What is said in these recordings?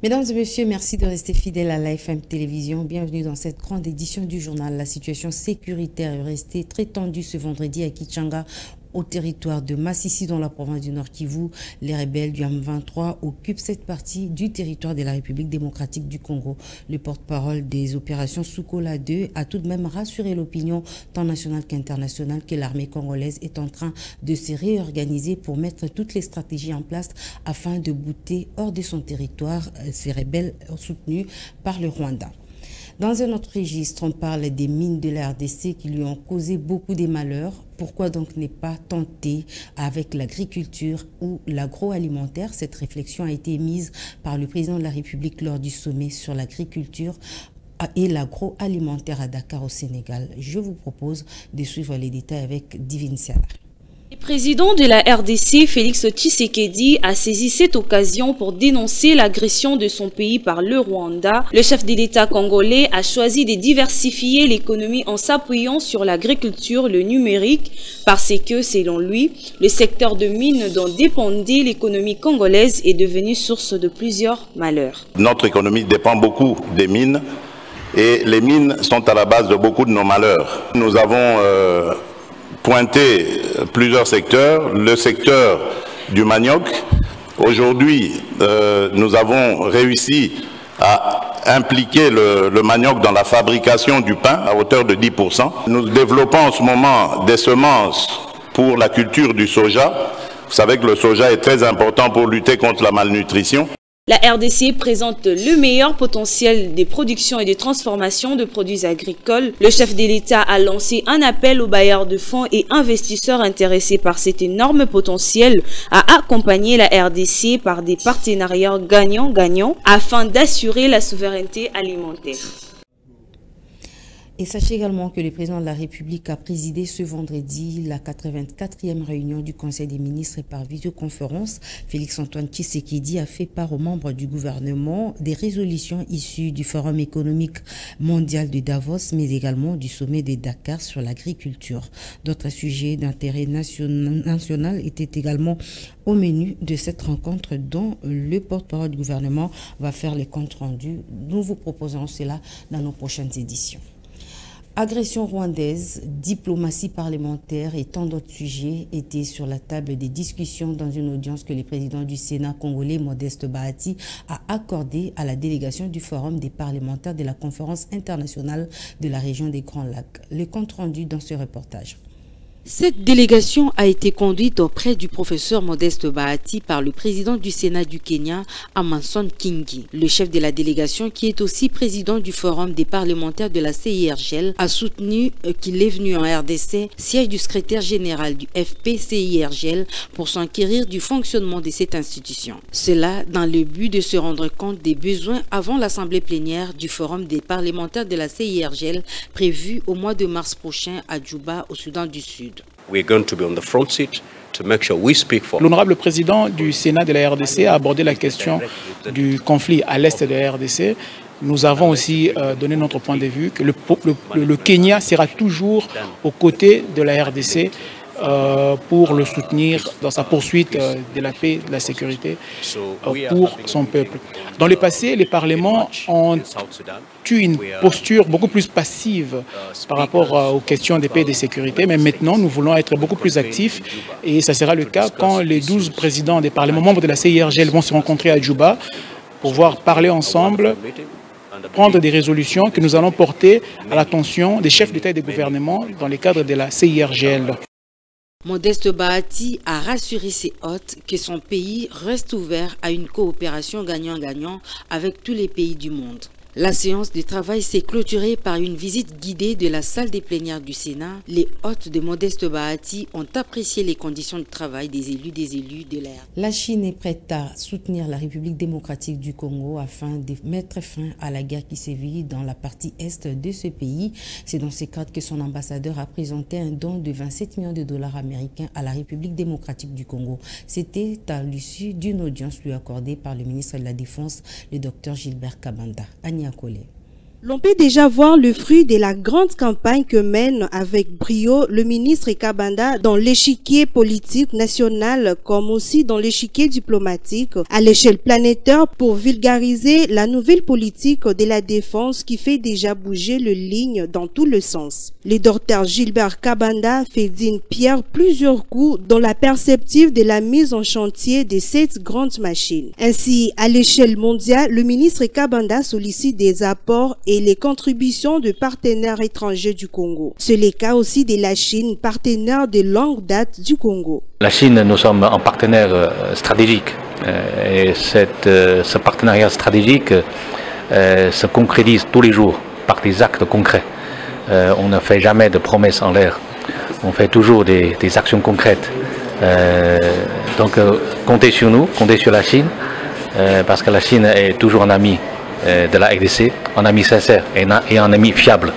Mesdames et messieurs, merci de rester fidèles à l'AFM Télévision. Bienvenue dans cette grande édition du journal. La situation sécuritaire est restée très tendue ce vendredi à Kichanga, au territoire de Massissi, dans la province du Nord Kivu. Les rebelles du M23 occupent cette partie du territoire de la République démocratique du Congo. Le porte-parole des opérations Soukola 2 a tout de même rassuré l'opinion tant nationale qu'internationale que l'armée congolaise est en train de se réorganiser pour mettre toutes les stratégies en place afin de bouter hors de son territoire ces rebelles soutenus par le Rwanda. Dans un autre registre, on parle des mines de la RDC qui lui ont causé beaucoup de malheurs. Pourquoi donc ne pas tenter avec l'agriculture ou l'agroalimentaire? Cette réflexion a été émise par le président de la République lors du sommet sur l'agriculture et l'agroalimentaire à Dakar au Sénégal. Je vous propose de suivre les détails avec Divine Serra. Le président de la RDC, Félix Tshisekedi, a saisi cette occasion pour dénoncer l'agression de son pays par le Rwanda. Le chef de l'État congolais a choisi de diversifier l'économie en s'appuyant sur l'agriculture, le numérique, parce que, selon lui, le secteur de mines dont dépendait l'économie congolaise est devenu source de plusieurs malheurs. Notre économie dépend beaucoup des mines et les mines sont à la base de beaucoup de nos malheurs. Nous avons pointé plusieurs secteurs. Le secteur du manioc. Aujourd'hui, nous avons réussi à impliquer le manioc dans la fabrication du pain à hauteur de 10%. Nous développons en ce moment des semences pour la culture du soja. Vous savez que le soja est très important pour lutter contre la malnutrition. La RDC présente le meilleur potentiel des productions et des transformations de produits agricoles. Le chef de l'État a lancé un appel aux bailleurs de fonds et investisseurs intéressés par cet énorme potentiel à accompagner la RDC par des partenariats gagnant-gagnant afin d'assurer la souveraineté alimentaire. Et sachez également que le président de la République a présidé ce vendredi la 84e réunion du Conseil des ministres par visioconférence. Félix-Antoine Tshisekedi a fait part aux membres du gouvernement des résolutions issues du Forum économique mondial de Davos, mais également du sommet de Dakar sur l'agriculture. D'autres sujets d'intérêt national étaient également au menu de cette rencontre dont le porte-parole du gouvernement va faire les comptes rendus. Nous vous proposons cela dans nos prochaines éditions. Agression rwandaise, diplomatie parlementaire et tant d'autres sujets étaient sur la table des discussions dans une audience que le président du Sénat congolais, Modeste Bahati, a accordée à la délégation du Forum des parlementaires de la Conférence internationale de la région des Grands Lacs. Le compte rendu dans ce reportage. Cette délégation a été conduite auprès du professeur Modeste Bahati par le président du Sénat du Kenya, Amason Kingi. Le chef de la délégation, qui est aussi président du Forum des parlementaires de la CIRGL, a soutenu qu'il est venu en RDC, siège du secrétaire général du FP-CIRGL, pour s'enquérir du fonctionnement de cette institution. Cela dans le but de se rendre compte des besoins avant l'assemblée plénière du Forum des parlementaires de la CIRGL prévue au mois de mars prochain à Djouba, au Soudan du Sud. L'honorable président du Sénat de la RDC a abordé la question du conflit à l'est de la RDC. Nous avons aussi donné notre point de vue que le Kenya sera toujours aux côtés de la RDC pour le soutenir dans sa poursuite de la paix, de la sécurité pour son peuple. Dans le passé, les parlements ont eu une posture beaucoup plus passive par rapport aux questions de paix et de sécurité, mais maintenant nous voulons être beaucoup plus actifs et ça sera le cas quand les 12 présidents des parlements membres de la CIRGL vont se rencontrer à Djouba pour pouvoir parler ensemble, prendre des résolutions que nous allons porter à l'attention des chefs d'État et de gouvernement dans le cadre de la CIRGL. Modeste Bahati a rassuré ses hôtes que son pays reste ouvert à une coopération gagnant-gagnant avec tous les pays du monde. La séance de travail s'est clôturée par une visite guidée de la salle des plénières du Sénat. Les hôtes de Modeste Bahati ont apprécié les conditions de travail des élus de l'air. La Chine est prête à soutenir la République démocratique du Congo afin de mettre fin à la guerre qui sévit dans la partie est de ce pays. C'est dans ce cadre que son ambassadeur a présenté un don de 27 millions de dollars américains à la République démocratique du Congo. C'était à l'issue d'une audience lui accordée par le ministre de la Défense, le docteur Gilbert Kabanda. Collé. L'on peut déjà voir le fruit de la grande campagne que mène avec brio le ministre Kabanda dans l'échiquier politique national comme aussi dans l'échiquier diplomatique à l'échelle planétaire pour vulgariser la nouvelle politique de la défense qui fait déjà bouger le ligne dans tous les sens. Le docteur Gilbert Kabanda fait d'une pierre plusieurs coups dans la perspective de la mise en chantier de cette grande machine. Ainsi, à l'échelle mondiale, le ministre Kabanda sollicite des apports et les contributions de partenaires étrangers du Congo. C'est le cas aussi de la Chine, partenaire de longue date du Congo. La Chine, nous sommes un partenaire stratégique et ce partenariat stratégique se concrétise tous les jours par des actes concrets. On ne fait jamais de promesses en l'air, on fait toujours des actions concrètes. Donc comptez sur nous, comptez sur la Chine, parce que la Chine est toujours un ami de la RDC, un ami sincère et un ami fiable.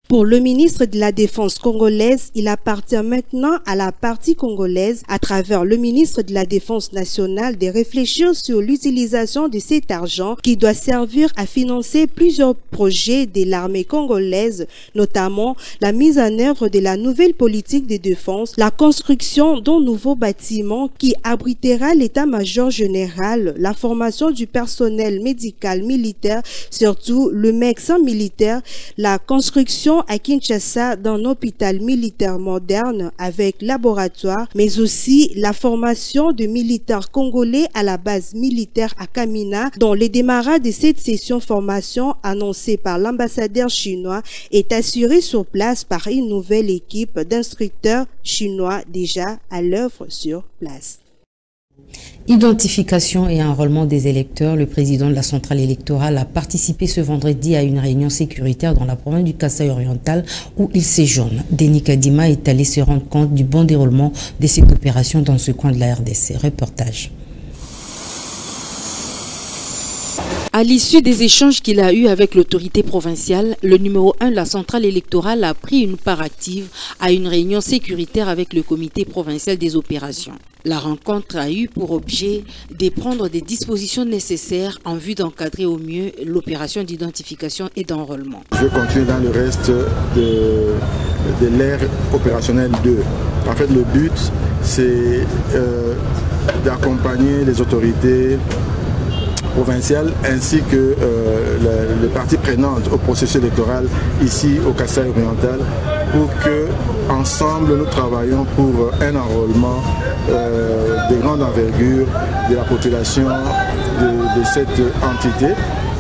Pour le ministre de la Défense congolaise, il appartient maintenant à la partie congolaise, à travers le ministre de la Défense nationale, de réfléchir sur l'utilisation de cet argent qui doit servir à financer plusieurs projets de l'armée congolaise, notamment la mise en œuvre de la nouvelle politique de défense, la construction d'un nouveau bâtiment qui abritera l'état-major général, la formation du personnel médical militaire, surtout le médecin militaire, la construction à Kinshasa d'un hôpital militaire moderne avec laboratoire, mais aussi la formation de militaires congolais à la base militaire à Kamina, dont le démarrage de cette session formation annoncée par l'ambassadeur chinois est assuré sur place par une nouvelle équipe d'instructeurs chinois déjà à l'œuvre sur place. Identification et enrôlement des électeurs. Le président de la centrale électorale a participé ce vendredi à une réunion sécuritaire dans la province du Kasaï oriental où il séjourne. Denis Kadima est allé se rendre compte du bon déroulement de cette opération dans ce coin de la RDC. Reportage. À l'issue des échanges qu'il a eus avec l'autorité provinciale, le numéro 1 de la centrale électorale a pris une part active à une réunion sécuritaire avec le comité provincial des opérations. La rencontre a eu pour objet de prendre des dispositions nécessaires en vue d'encadrer au mieux l'opération d'identification et d'enrôlement. Je continue dans le reste de l'ère opérationnelle 2. En fait, le but, c'est d'accompagner les autorités provinciales ainsi que les parties prenantes au processus électoral ici au Kasaï oriental pour que ensemble nous travaillons pour un enrôlement de grande envergure de la population de cette entité,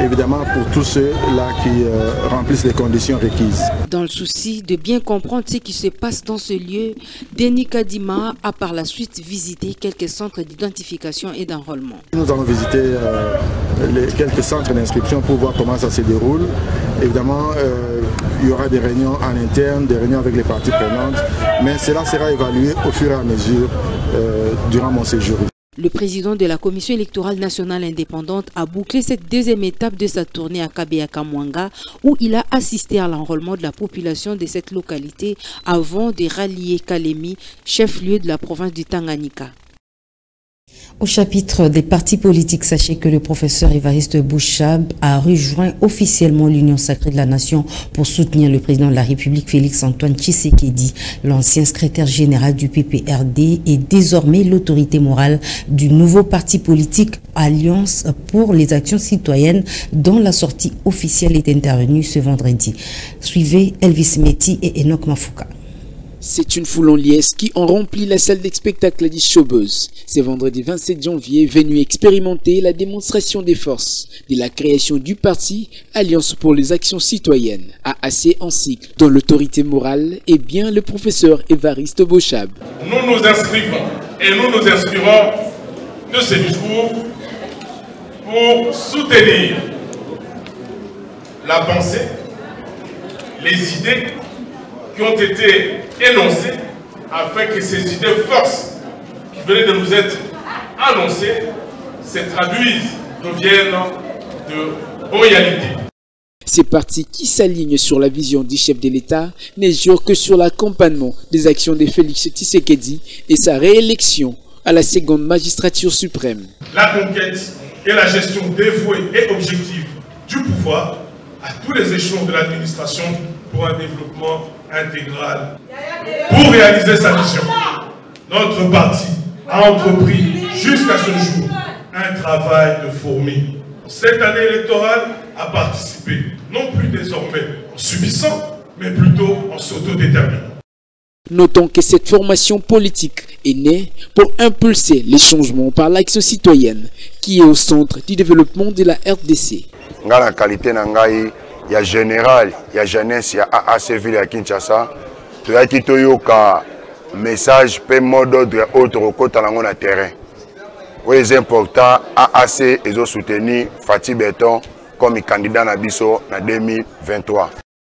évidemment pour tous ceux-là qui remplissent les conditions requises. Dans le souci de bien comprendre ce qui se passe dans ce lieu, Denis Kadima a par la suite visité quelques centres d'identification et d'enrôlement. Nous allons visiter quelques centres d'inscription pour voir comment ça se déroule. Évidemment, il y aura des réunions en interne, des réunions avec les parties prenantes, mais cela sera évalué au fur et à mesure durant mon séjour. Le président de la Commission électorale nationale indépendante a bouclé cette deuxième étape de sa tournée à Kabeya-Kamwanga où il a assisté à l'enrôlement de la population de cette localité avant de rallier Kalemi, chef-lieu de la province du Tanganyika. Au chapitre des partis politiques, sachez que le professeur Évariste Bouchab a rejoint officiellement l'Union sacrée de la Nation pour soutenir le président de la République Félix-Antoine Tshisekedi. L'ancien secrétaire général du PPRD est désormais l'autorité morale du nouveau parti politique Alliance pour les actions citoyennes dont la sortie officielle est intervenue ce vendredi. Suivez Elvis Meti et Enoch Mafuka. C'est une foule en liesse qui en remplit la salle de spectacle du Showbuzz. C'est vendredi 27 janvier, venu expérimenter la démonstration des forces de la création du parti Alliance pour les actions citoyennes, AAC en cycle, dont l'autorité morale est bien le professeur Évariste Bouchab. Nous nous inscrivons et nous nous inspirons de ce discours pour soutenir la pensée, les idées qui ont été énoncées afin que ces idées forces qui venaient de nous être annoncées se traduisent, deviennent de réalité. Ces partis qui s'alignent sur la vision du chef de l'État ne jurent que sur l'accompagnement des actions de Félix Tshisekedi et sa réélection à la seconde magistrature suprême. La conquête et la gestion dévouée et objective du pouvoir à tous les échelons de l'administration pour un développement intégral. Pour réaliser sa mission, notre parti a entrepris jusqu'à ce jour un travail de fourmi. Cette année électorale a participé, non plus désormais en subissant, mais plutôt en s'autodéterminant. Notons que cette formation politique est née pour impulser les changements par l'action citoyenne qui est au centre du développement de la RDC. La qualité il y a général, il y a jeunesse, il y a AAC Ville à Kinshasa. Tu as dit message pe mot d'ordre autre au côté de terrain. C'est important AAC et soutenir Fatih Béton comme candidat Nabiso en 2023.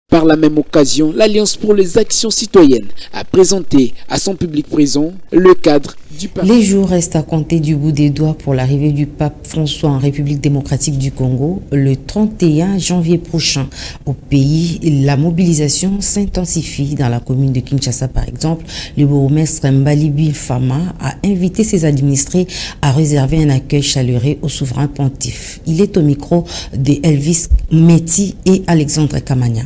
Par la même occasion, l'Alliance pour les actions citoyennes a présenté à son public présent le cadre du parti. Les jours restent à compter du bout des doigts pour l'arrivée du pape François en République démocratique du Congo le 31 janvier prochain. Au pays, la mobilisation s'intensifie. Dans la commune de Kinshasa, par exemple, le bourgmestre Mbalibi Fama a invité ses administrés à réserver un accueil chaleureux au souverain pontife. Il est au micro de Elvis Meti et Alexandre Kamania.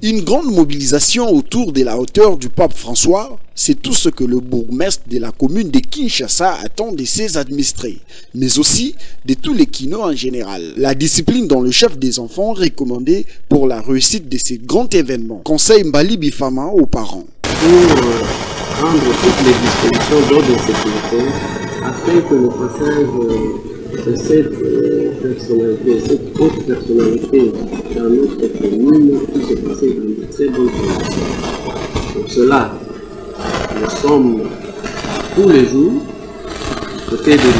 Une grande mobilisation autour de la hauteur du pape François, c'est tout ce que le bourgmestre de la commune de Kinshasa attend de ses administrés, mais aussi de tous les Kino en général. La discipline dont le chef des enfants recommandé pour la réussite de ces grands événements. Conseil Mbali Bifama aux parents. Pour prendre toutes les dispositions d'ordre de sécurité afin que le passage de cette personnalité, cette haute personnalité dans notre commune puisse se passer dans de très bonnes conditions. Pour cela, nous sommes tous les jours côté des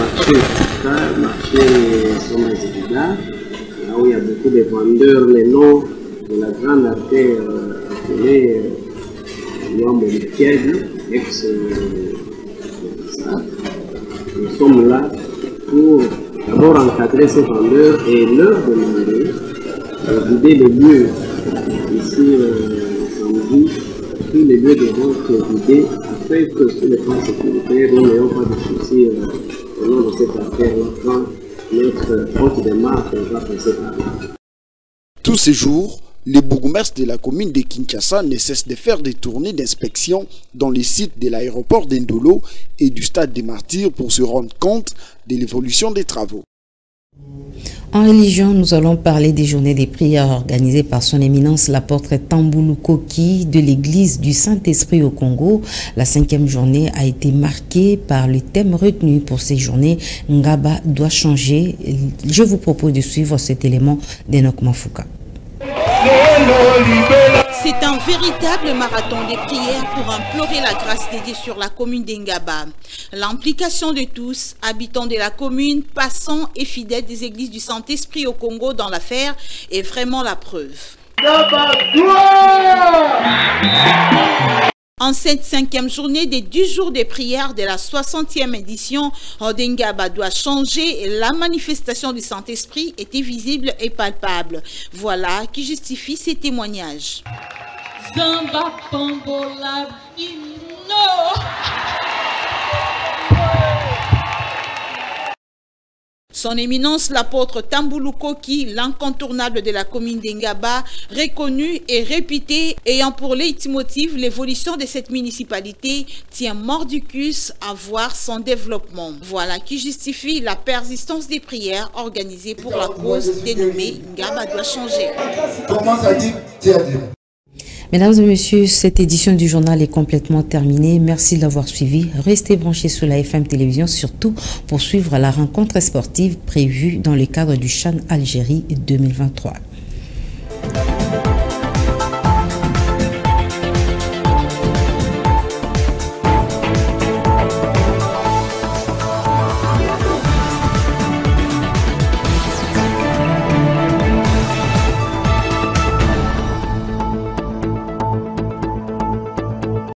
marchés Somazibida, là où il y a beaucoup de vendeurs, les noms de la grande artère appelée Noamolikied, ex nous sommes là pour d'abord encadrer ces vendeurs et leur demander de vider les lieux ici samedi, tous les lieux de vente vidés afin que sur les plans sécuritaires nous n'ayons pas de soucis au long de cette affaire-là quand notre hôte de marque va passer par là. Tous ces jours, les bourgmestres de la commune de Kinshasa ne cessent de faire des tournées d'inspection dans les sites de l'aéroport d'Indolo et du stade des Martyrs pour se rendre compte de l'évolution des travaux. En religion, nous allons parler des journées des prières organisées par son éminence l'apôtre Tambulu Koki de l'église du Saint-Esprit au Congo. La 5e journée a été marquée par le thème retenu pour ces journées. Ngaba doit changer. Je vous propose de suivre cet élément d'Enoch Mafuka. C'est un véritable marathon des prières pour implorer la grâce de Dieu sur la commune d'Engaba. L'implication de tous, habitants de la commune, passants et fidèles des églises du Saint-Esprit au Congo dans l'affaire, est vraiment la preuve. En cette 5e journée des 10 jours de prière de la 60e édition, Ngaba doit changer et la manifestation du Saint-Esprit était visible et palpable. Voilà qui justifie ces témoignages. Son éminence, l'apôtre Tambulu Koki, l'incontournable de la commune d'Engaba, reconnu et réputé, ayant pour leitmotiv l'évolution de cette municipalité, tient mordicus à voir son développement. Voilà qui justifie la persistance des prières organisées pour la cause dénommée Ngaba doit changer. Mesdames et messieurs, cette édition du journal est complètement terminée. Merci d'avoir suivi. Restez branchés sur la FM Télévision, surtout pour suivre la rencontre sportive prévue dans le cadre du CHAN Algérie 2023.